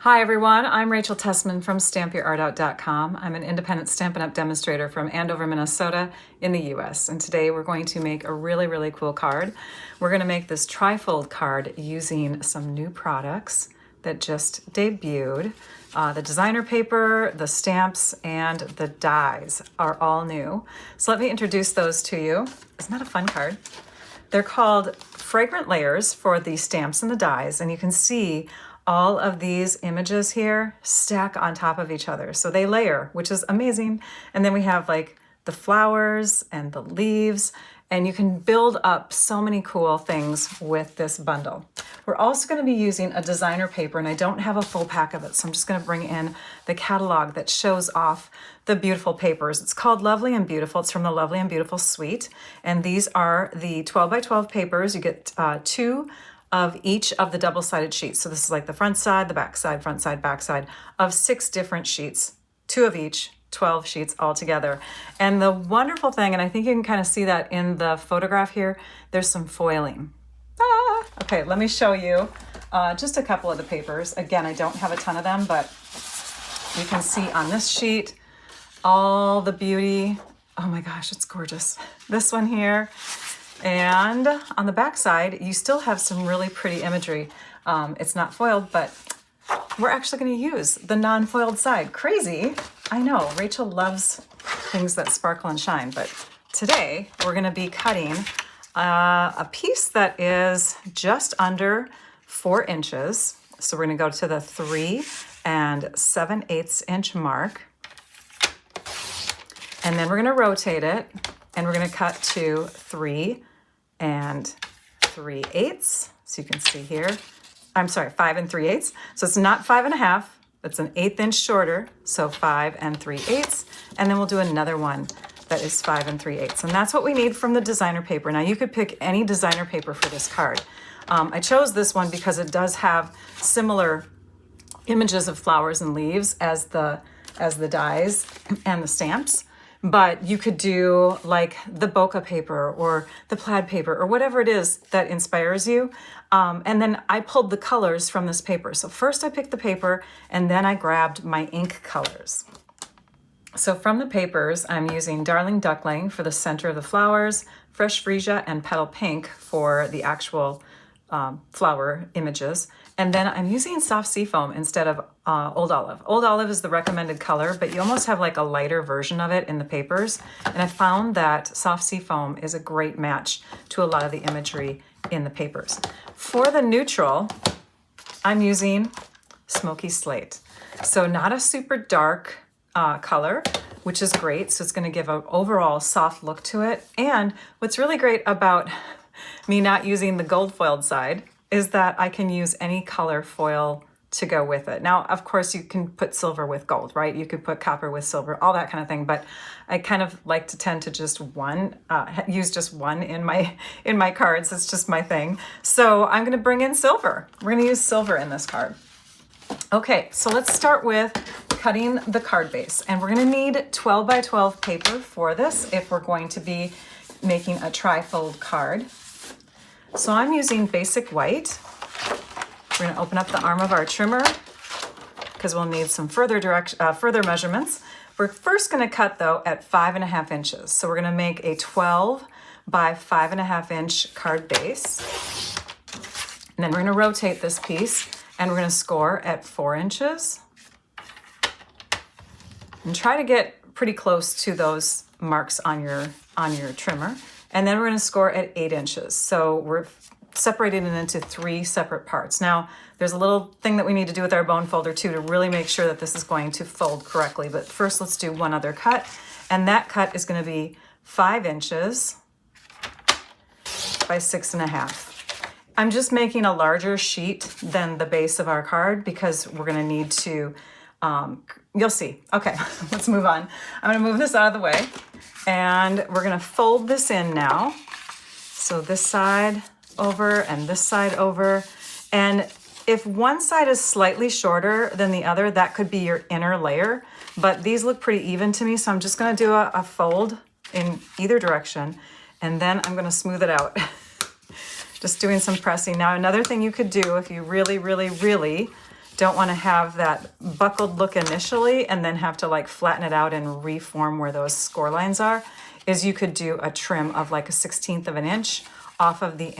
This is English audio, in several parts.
Hi everyone, I'm Rachel Tessman from StampYourArtOut.com. I'm an independent Stampin' Up! Demonstrator from Andover, Minnesota in the US. And today we're going to make a really cool card. We're going to make this trifold card using some new products that just debuted. The designer paper, the stamps, and the dies are all new. So let me introduce those to you. Isn't that a fun card? They're called Fragrant layers for the stamps and the dies, and you can see all of these images here stack on top of each other. So they layer, which is amazing. And then we have like the flowers and the leaves, and you can build up so many cool things with this bundle. We're also going to be using a designer paper, and I don't have a full pack of it, so I'm just going to bring in the catalog that shows off the beautiful papers. It's called Lovely and Beautiful. It's from the Lovely and Beautiful suite, and these are the 12 by 12 papers. You get two of each of the double-sided sheets. So this is like the front side, the back side, front side, back side of 6 different sheets, 2 of each, 12 sheets altogether. And the wonderful thing, and I think you can kind of see that in the photograph here, there's some foiling. Okay, let me show you just a couple of the papers. Again, I don't have a ton of them, but you can see on this sheet all the beauty. Oh my gosh, it's gorgeous. This one here. And on the back side, you still have some really pretty imagery. It's not foiled, but we're actually going to use the non-foiled side. Crazy. I know, Rachel loves things that sparkle and shine, but today we're going to be cutting a piece that is just under 4 inches. So we're going to go to the 3 7/8 inch mark. And then we're going to rotate it, and we're going to cut to 3 3/8. So you can see here, I'm sorry, 5 3/8. So it's not 5 1/2, it's an 1/8 inch shorter. So 5 3/8. And then we'll do another one that is 5 3/8. And that's what we need from the designer paper. Now you could pick any designer paper for this card. I chose this one because it does have similar images of flowers and leaves as the dies and the stamps. But you could do like the bokeh paper or the plaid paper or whatever it is that inspires you. And then I pulled the colors from this paper. So first I picked the paper, and then I grabbed my ink colors. So from the papers, I'm using Darling Duckling for the center of the flowers, Fresh Freesia and Petal Pink for the actual flower images. And then I'm using soft seafoam instead of Old Olive. Old Olive is the recommended color, but you almost have like a lighter version of it in the papers. And I found that soft seafoam is a great match to a lot of the imagery in the papers. For the neutral, I'm using Smoky Slate. So not a super dark color, which is great. So it's going to give an overall soft look to it. And what's really great about me not using the gold foiled side is that I can use any color foil to go with it. Now, of course, you can put silver with gold, right? You could put copper with silver, all that kind of thing. But I kind of like to tend to just use just one in my cards. It's just my thing. So I'm going to bring in silver. We're going to use silver in this card. Okay, so let's start with cutting the card base. And we're going to need 12 by 12 paper for this if we're going to be making a trifold card. So I'm using basic white. We're going to open up the arm of our trimmer because we'll need some further measurements. We're first going to cut though at 5 1/2 inches. So we're going to make a 12 by 5 1/2 inch card base. And then we're going to rotate this piece, and we're going to score at 4 inches. And try to get pretty close to those marks on your trimmer. And then we're going to score at 8 inches. So we're separating it into 3 separate parts. Now, there's a little thing that we need to do with our bone folder too to really make sure that this is going to fold correctly. But first, let's do one other cut. And that cut is going to be 5 inches by 6 1/2. I'm just making a larger sheet than the base of our card because we're going to need to, you'll see. Okay, let's move on. I'm going to move this out of the way. And we're going to fold this in now. So this side over and this side over. And if one side is slightly shorter than the other, that could be your inner layer. But these look pretty even to me, so I'm just going to do a fold in either direction. And then I'm going to smooth it out. Just doing some pressing. Now, another thing you could do if you really don't want to have that buckled look initially and then have to like flatten it out and reform where those score lines are, is you could do a trim of like a 1/16 of an inch off of the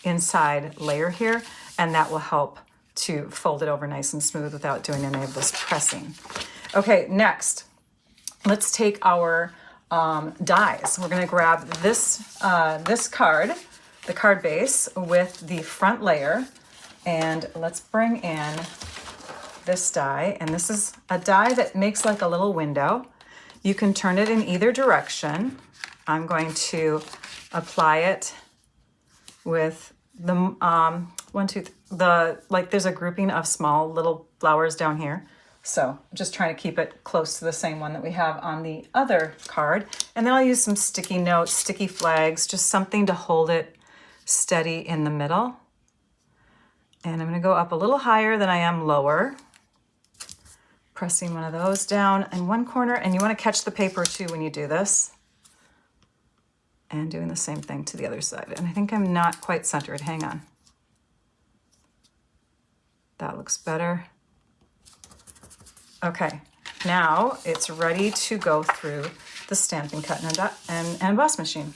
inside layer here, and that will help to fold it over nice and smooth without doing any of this pressing. Okay, next, let's take our dies. We're gonna grab this, this card, the card base with the front layer, and let's bring in this die. And this is a die that makes like a little window. You can turn it in either direction. I'm going to apply it with the like there's a grouping of small little flowers down here. So I'm just trying to keep it close to the same one that we have on the other card. And then I'll use some sticky notes, sticky flags, just something to hold it steady in the middle. And I'm gonna go up a little higher than I am lower. Pressing one of those down in one corner, and you wanna catch the paper too when you do this. And doing the same thing to the other side. And I think I'm not quite centered, hang on. That looks better. Okay, now it's ready to go through the Stampin' Cut and Emboss machine.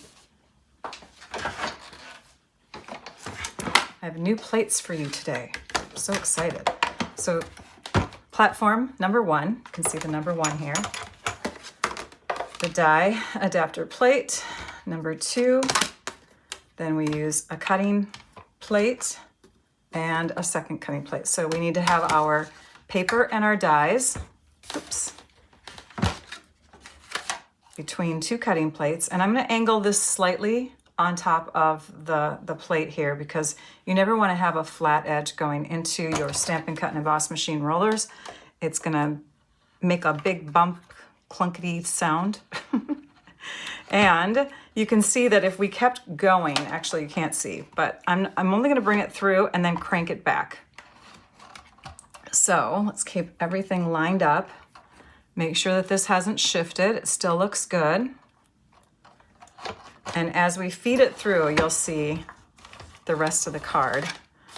I have new plates for you today. I'm so excited. So platform number 1, you can see the number 1 here. The die adapter plate, number 2. Then we use a cutting plate and a second cutting plate. So we need to have our paper and our dies, oops, between 2 cutting plates. And I'm gonna angle this slightly on top of the plate here, because you never wanna have a flat edge going into your Stampin' Cut and Emboss machine rollers. It's gonna make a big bump, clunkety sound. And you can see that if we kept going, actually you can't see, but I'm only gonna bring it through and then crank it back. So let's keep everything lined up. Make sure that this hasn't shifted. It still looks good. And as we feed it through, you'll see the rest of the card.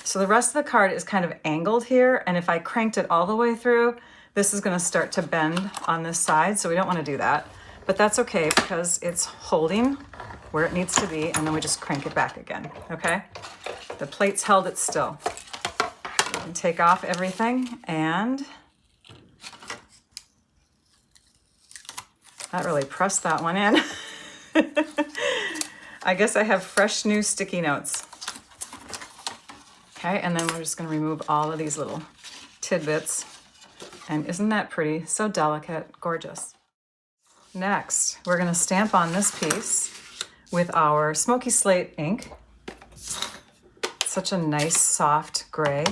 So the rest of the card is kind of angled here, and if I cranked it all the way through, this is gonna start to bend on this side, so we don't wanna do that. But that's okay, because it's holding where it needs to be, and then we just crank it back again, okay? The plate's held it still. We can take off everything, and that really pressed that one in. I guess I have fresh new sticky notes. Okay, and then we're just gonna remove all of these little tidbits. And isn't that pretty? So delicate, gorgeous. Next, we're gonna stamp on this piece with our Smoky Slate ink. Such a nice soft gray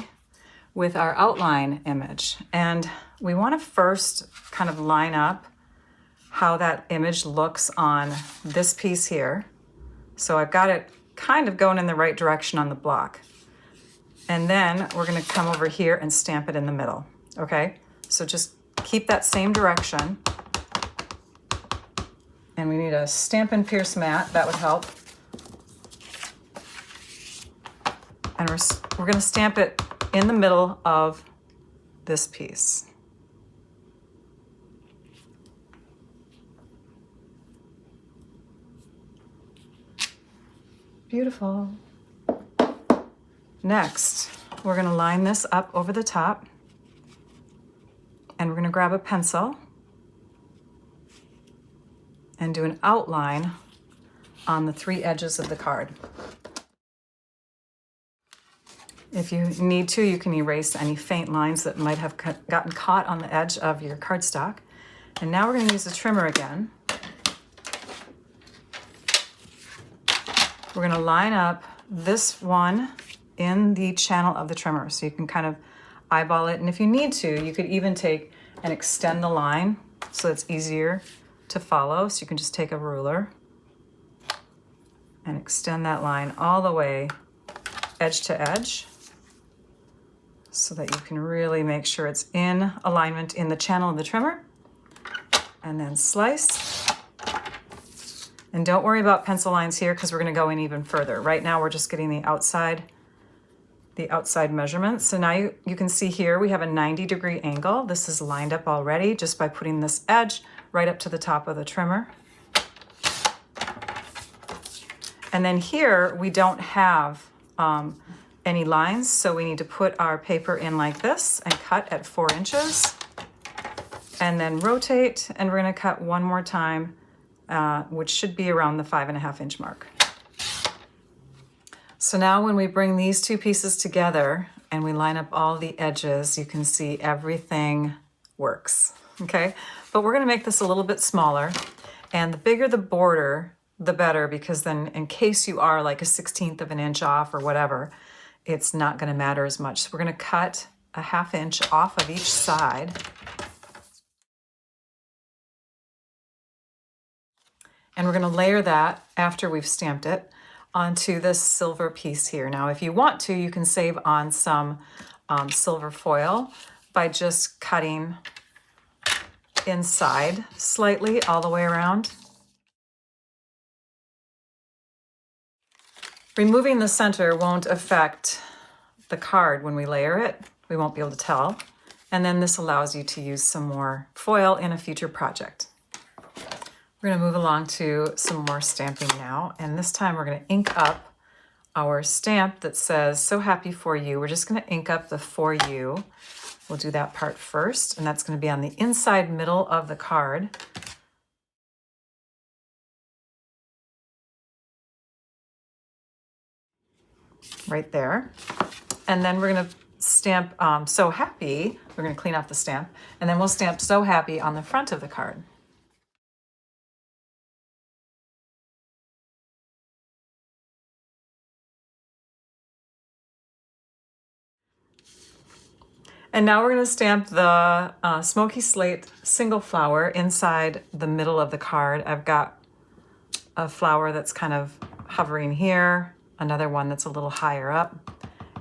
with our outline image. And we wanna first kind of line up how that image looks on this piece here. So I've got it kind of going in the right direction on the block. And then we're gonna come over here and stamp it in the middle, okay? So just keep that same direction. And we need a Stampin' Pierce mat, that would help. And we're gonna stamp it in the middle of this piece. Beautiful. Next, we're gonna line this up over the top, and we're gonna grab a pencil and do an outline on the 3 edges of the card. If you need to, you can erase any faint lines that might have gotten caught on the edge of your cardstock. And now we're gonna use the trimmer again. We're gonna line up this one in the channel of the trimmer, so you can kind of eyeball it. And if you need to, you could even take and extend the line so it's easier to follow. So you can just take a ruler and extend that line all the way edge to edge so that you can really make sure it's in alignment in the channel of the trimmer. And then slice. And don't worry about pencil lines here, because we're gonna go in even further. Right now we're just getting the outside the outside measurements. So now you can see here we have a 90-degree angle. This is lined up already just by putting this edge right up to the top of the trimmer. And then here we don't have any lines, so we need to put our paper in like this and cut at 4 inches. And then rotate, and we're gonna cut one more time, which should be around the 5.5 inch mark. So now when we bring these two pieces together and we line up all the edges, you can see everything works, okay? But we're gonna make this a little bit smaller, and the bigger the border, the better, because then in case you are like a 1/16 of an inch off or whatever, it's not gonna matter as much. So we're gonna cut a 1/2 inch off of each side. And we're gonna layer that after we've stamped it onto this silver piece here. Now, if you want to, you can save on some silver foil by just cutting inside slightly all the way around. Removing the center won't affect the card when we layer it. We won't be able to tell. And then this allows you to use some more foil in a future project. We're gonna move along to some more stamping now, and this time we're gonna ink up our stamp that says, "So happy for you." We're just gonna ink up the "for you." We'll do that part first, and that's gonna be on the inside middle of the card. Right there. And then we're gonna stamp "So happy." We're gonna clean off the stamp, and then we'll stamp "So happy" on the front of the card. And now we're going to stamp the Smoky Slate single flower inside the middle of the card. I've got a flower that's kind of hovering here, another one that's a little higher up,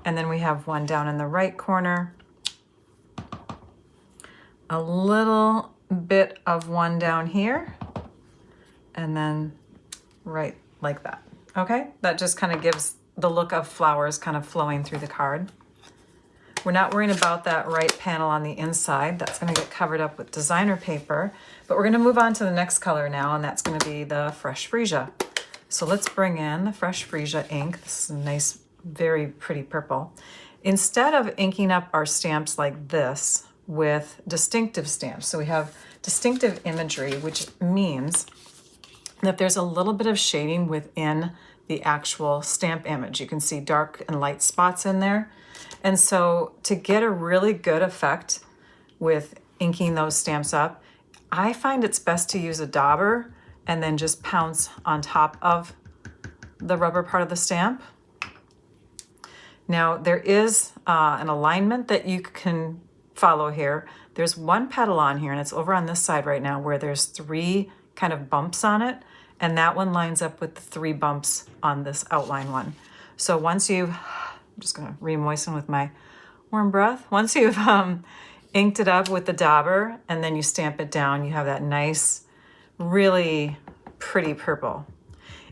and then we have one down in the right corner, a little bit of one down here, and then right like that. Okay, that just kind of gives the look of flowers kind of flowing through the card. We're not worrying about that right panel on the inside. That's going to get covered up with designer paper. But we're going to move on to the next color now, and that's going to be the Fresh Freesia. So let's bring in the Fresh Freesia ink. This is a nice, very pretty purple. Instead of inking up our stamps like this with distinctive stamps, so we have distinctive imagery, which means that there's a little bit of shading within the actual stamp image. You can see dark and light spots in there. And so to get a really good effect with inking those stamps up, I find it's best to use a dauber and then just pounce on top of the rubber part of the stamp. Now there is an alignment that you can follow here. There's one petal on here, and it's over on this side right now, where there's 3 kind of bumps on it, and that one lines up with the 3 bumps on this outline one. So once you've, I'm just gonna re-moisten with my warm breath. Once you've inked it up with the dauber and then you stamp it down, you have that nice, really pretty purple.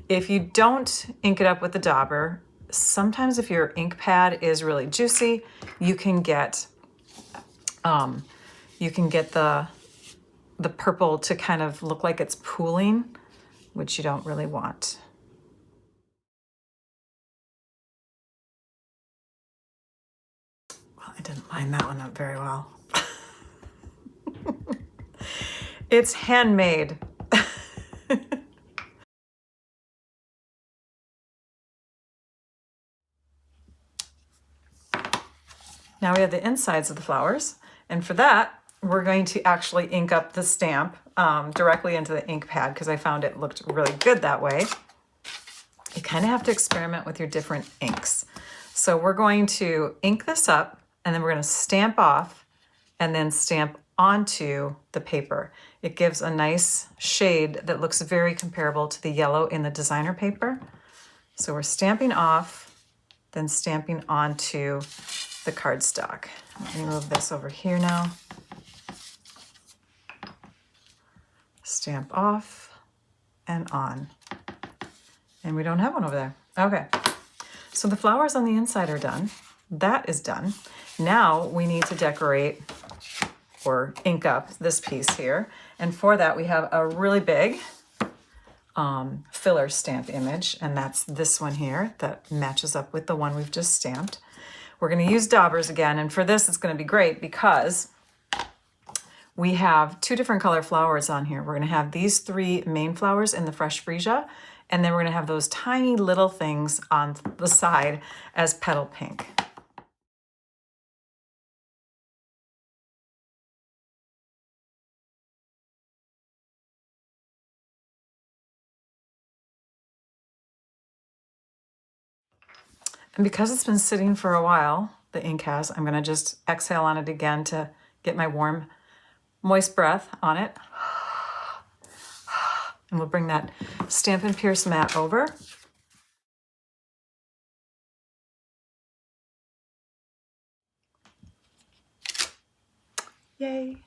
If you don't ink it up with the dauber, sometimes if your ink pad is really juicy, you can get the purple to kind of look like it's pooling, which you don't really want. Well, I didn't line that one up very well. It's handmade. Now we have the insides of the flowers, and for that, we're going to actually ink up the stamp directly into the ink pad because I found it looked really good that way. You kind of have to experiment with your different inks. So we're going to ink this up, and then we're going to stamp off and then stamp onto the paper. It gives a nice shade that looks very comparable to the yellow in the designer paper. So we're stamping off, then stamping onto the cardstock. Let me move this over here now. Stamp off and on. And we don't have one over there. Okay, so the flowers on the inside are done. that is done. Now we need to decorate or ink up this piece here. And for that, we have a really big filler stamp image, and that's this one here that matches up with the one we've just stamped. We're going to use daubers again, and for this it's going to be great because we have 2 different color flowers on here. We're going to have these 3 main flowers in the fresh freesia, and then we're going to have those tiny little things on the side as petal pink. And because it's been sitting for a while, the ink has, I'm going to just exhale on it again to get my warm, moist breath on it. And we'll bring that Stampin' Pierce mat over. Yay.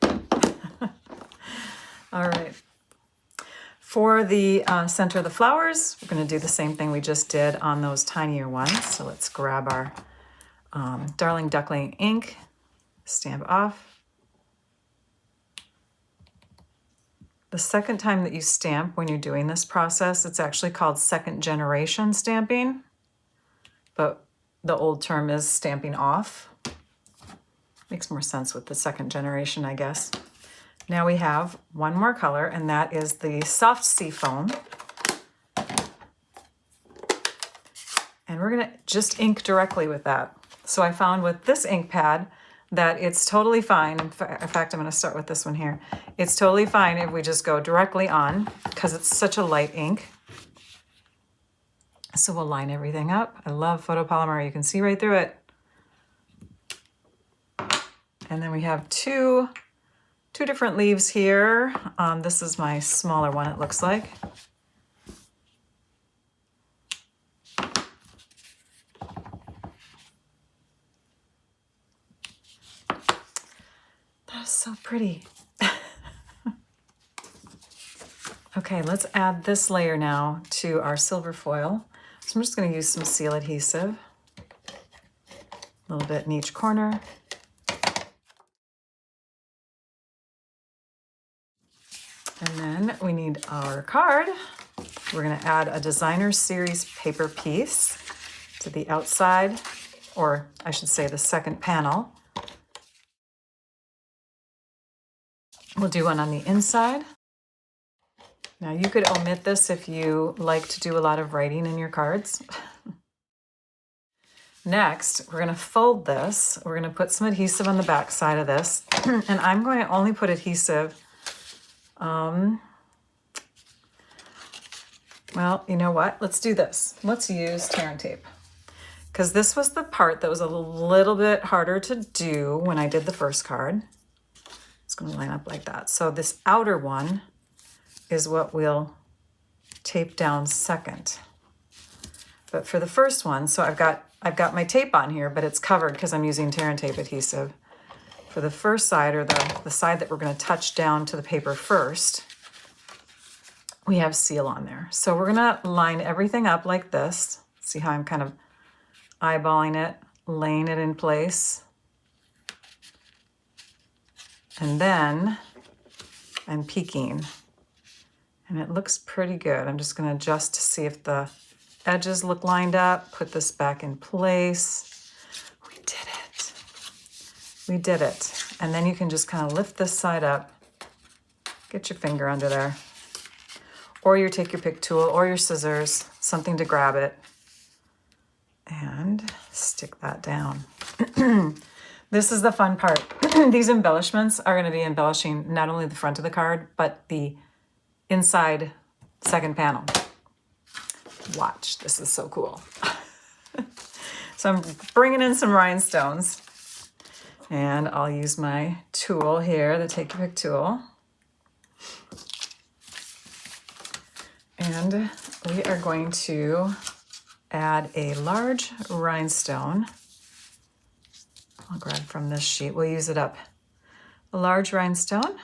All right. For the center of the flowers, we're going to do the same thing we just did on those tinier ones. So let's grab our Darling Duckling ink, stamp off. The second time that you stamp when you're doing this process, it's actually called second generation stamping, but the old term is stamping off. Makes more sense with the second generation, I guess. Now we have one more color, and that is the soft sea foam. And we're gonna just ink directly with that. So I found with this ink pad that it's totally fine. In fact, I'm gonna start with this one here. It's totally fine if we just go directly on because it's such a light ink. So we'll line everything up. I love photopolymer, you can see right through it. And then we have two different leaves here. This is my smaller one, it looks like. That is so pretty. Okay, let's add this layer now to our silver foil. So I'm just going to use some seal adhesive, a little bit in each corner. And then we need our card. We're going to add a designer series paper piece to the outside, or I should say the second panel. We'll do one on the inside. Now you could omit this if you like to do a lot of writing in your cards. Next, we're going to fold this. We're going to put some adhesive on the back side of this. And I'm going to only put adhesive well, you know what? Let's do this. Let's use tear and tape. Because this was the part that was a little bit harder to do when I did the first card. It's going to line up like that. So this outer one is what we'll tape down second. But for the first one, so I've got my tape on here, but it's covered because I'm using tear and tape adhesive. For the first side, or the side that we're going to touch down to the paper first, we have seal on there. So we're going to line everything up like this. See how I'm kind of eyeballing it, laying it in place. And then I'm peeking. And it looks pretty good. I'm just going to adjust to see if the edges look lined up, put this back in place. We did it. We did it. And then you can just kind of lift this side up, get your finger under there, or you take your pick tool or your scissors, something to grab it, and stick that down. This is the fun part. These embellishments are going to be embellishing not only the front of the card, but the inside second panel. Watch, this is so cool. So I'm bringing in some rhinestones, and I'll use my tool here, the Take Your Pick tool. And we are going to add a large rhinestone. I'll grab from this sheet, we'll use it up. A large rhinestone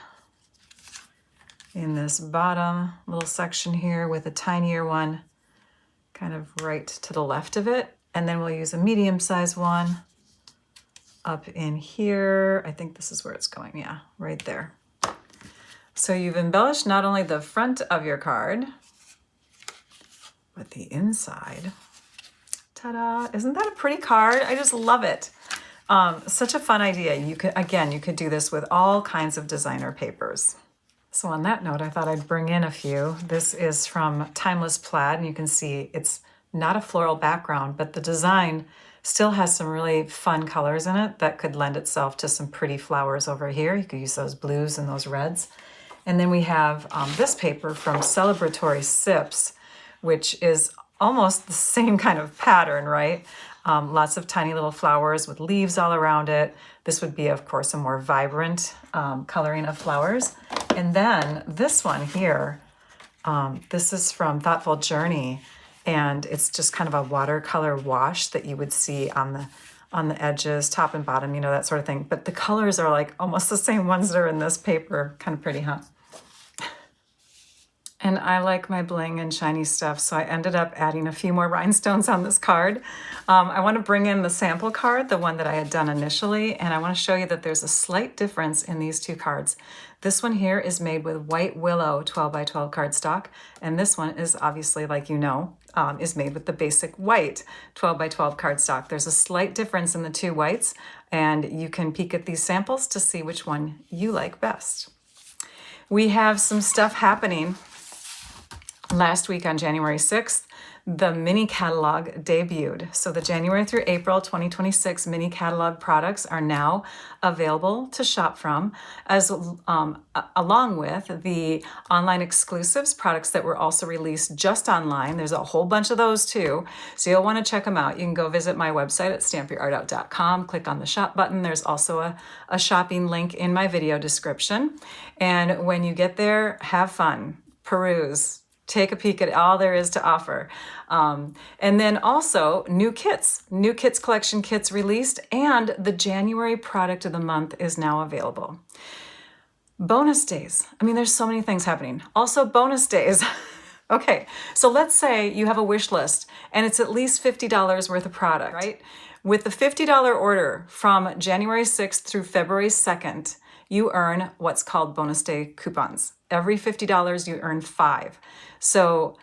in this bottom little section here with a tinier one kind of right to the left of it. And then we'll use a medium-sized one up in here. I think this is where it's going. Yeah, right there. So you've embellished not only the front of your card, but the inside. Ta-da! Isn't that a pretty card? I just love it. Such a fun idea. You could do this with all kinds of designer papers. So on that note, I thought I'd bring in a few. This is from Timeless Plaid, and you can see it's not a floral background, but the design still has some really fun colors in it that could lend itself to some pretty flowers over here. You could use those blues and those reds. And then we have this paper from Celebratory Sips, which is almost the same kind of pattern, right? Lots of tiny little flowers with leaves all around it. This would be, of course, a more vibrant coloring of flowers. And then this one here, this is from Thoughtful Journey, and it's just kind of a watercolor wash that you would see on the edges, top and bottom, you know, that sort of thing. But the colors are like almost the same ones that are in this paper. Kind of pretty, huh? And I like my bling and shiny stuff, so I ended up adding a few more rhinestones on this card. I want to bring in the sample card, the one that I had done initially, and I want to show you that there's a slight difference in these two cards. This one here is made with White Willow 12 by 12 cardstock, and this one is obviously, like you know, is made with the basic white 12 by 12 cardstock. There's a slight difference in the two whites, and you can peek at these samples to see which one you like best. We have some stuff happening. Last week on January 6th, the mini catalog debuted. So the January through April 2026 mini catalog products are now available to shop from, as along with the online exclusives, products that were also released just online. There's a whole bunch of those too, so you'll want to check them out. You can go visit my website at stampyourartout.com, click on the shop button. There's also a shopping link in my video description. And when you get there, have fun, peruse, take a peek at all there is to offer. And then also new kits collection kits released, and the January product of the month is now available. Bonus days. I mean, there's so many things happening. Also bonus days. Okay, so let's say you have a wish list and it's at least $50 worth of product, right? With the $50 order from January 6th through February 2nd, you earn what's called bonus day coupons. Every $50, you earn 5. So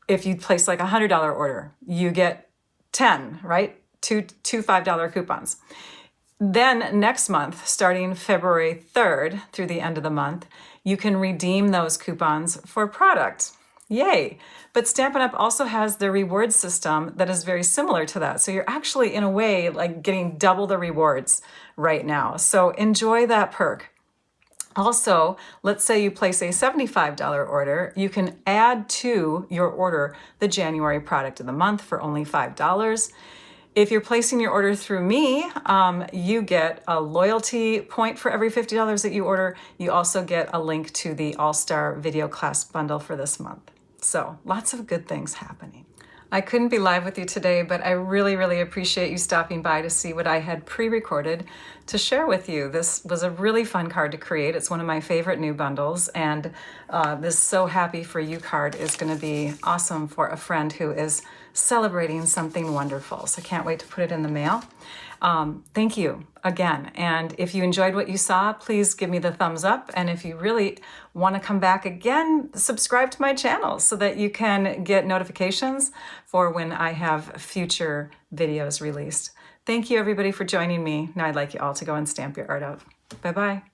if you place like a $100 order, you get 10, right? Two $5 coupons. Then next month, starting February 3rd through the end of the month, you can redeem those coupons for product. Yay! But Stampin' Up! Also has the reward system that is very similar to that. So you're actually, in a way, like getting double the rewards right now. So enjoy that perk. Also, let's say you place a $75 order, you can add to your order the January product of the month for only $5. If you're placing your order through me, you get a loyalty point for every $50 that you order. You also get a link to the All-Star Video Class Bundle for this month. So lots of good things happening. I couldn't be live with you today, but I really, really appreciate you stopping by to see what I had pre-recorded to share with you. This was a really fun card to create. It's one of my favorite new bundles, and this So Happy For You card is going to be awesome for a friend who is celebrating something wonderful. So I can't wait to put it in the mail. Thank you again. And if you enjoyed what you saw, please give me the thumbs up. And if you really want to come back again, subscribe to my channel so that you can get notifications for when I have future videos released. Thank you everybody for joining me. Now I'd like you all to go and stamp your art out. Bye-bye.